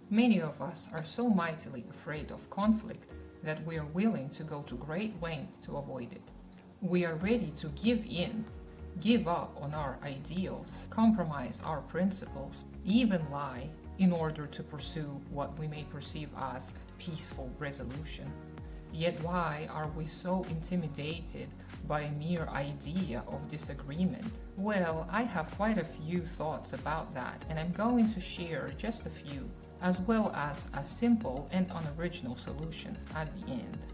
Many of us are so mightily afraid of conflict that we are willing to go to great lengths to avoid it. We are ready to give in, give up on our ideals, compromise our principles, even lie in order to pursue what we may perceive as peaceful resolution. Yet why are we so intimidated by a mere idea of disagreement? Well, I have quite a few thoughts about that, and I'm going to share just a few, as well as a simple and unoriginal solution at the end.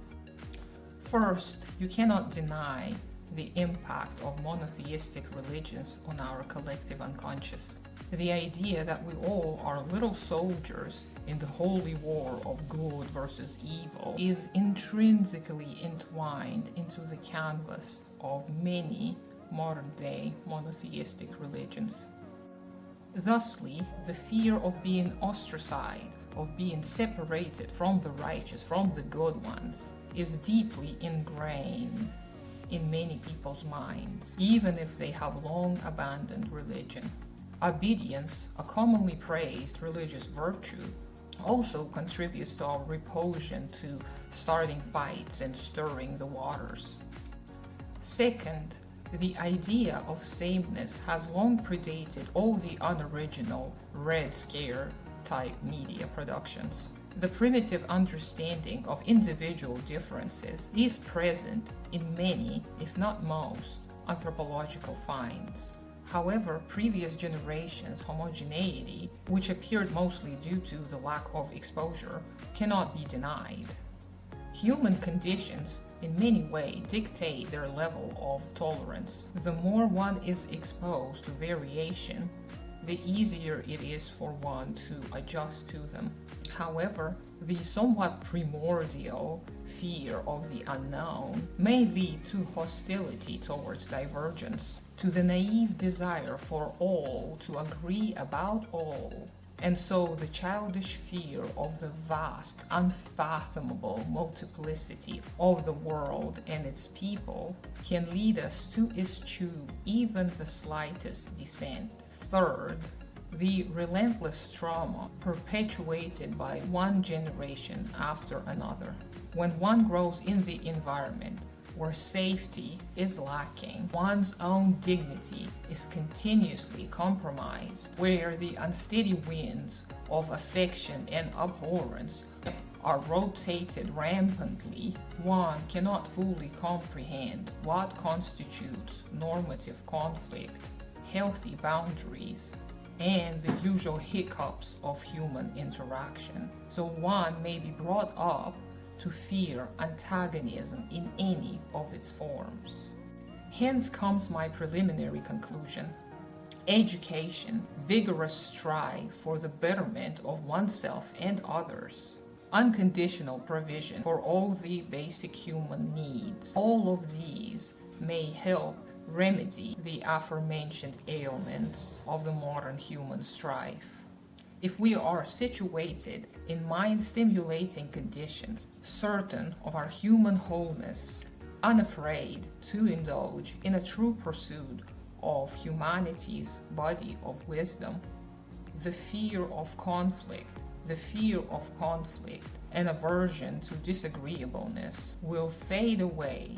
First, you cannot deny the impact of monotheistic religions on our collective unconscious. The idea that we all are little soldiers in the holy war of good versus evil is intrinsically entwined into the canvas of many modern-day monotheistic religions. Thusly, the fear of being ostracized, of being separated from the righteous, from the good ones, is deeply ingrained in many people's minds, even if they have long abandoned religion. Obedience, a commonly praised religious virtue, also contributes to our repulsion to starting fights and stirring the waters. Second, the idea of sameness has long predated all the unoriginal Red Scare type media productions. The primitive understanding of individual differences is present in many, if not most, anthropological finds. However, previous generations' homogeneity, which appeared mostly due to the lack of exposure, cannot be denied. Human conditions in many ways dictate their level of tolerance. The more one is exposed to variation, the easier it is for one to adjust to them. However, the somewhat primordial fear of the unknown may lead to hostility towards divergence, to the naive desire for all to agree about all. And so the childish fear of the vast, unfathomable multiplicity of the world and its people can lead us to eschew even the slightest dissent. Third, the relentless trauma perpetuated by one generation after another. When one grows in the environment where safety is lacking, one's own dignity is continuously compromised, where the unsteady winds of affection and abhorrence are rotated rampantly, one cannot fully comprehend what constitutes normative conflict, healthy boundaries, and the usual hiccups of human interaction. So one may be brought up to fear antagonism in any of its forms. Hence comes my preliminary conclusion. Education, vigorous strive for the betterment of oneself and others, unconditional provision for all the basic human needs. All of these may help remedy the aforementioned ailments of the modern human strife. If we are situated in mind-stimulating conditions, certain of our human wholeness, unafraid to indulge in a true pursuit of humanity's body of wisdom, the fear of conflict, and aversion to disagreeableness will fade away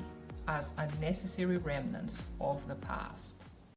as unnecessary remnants of the past.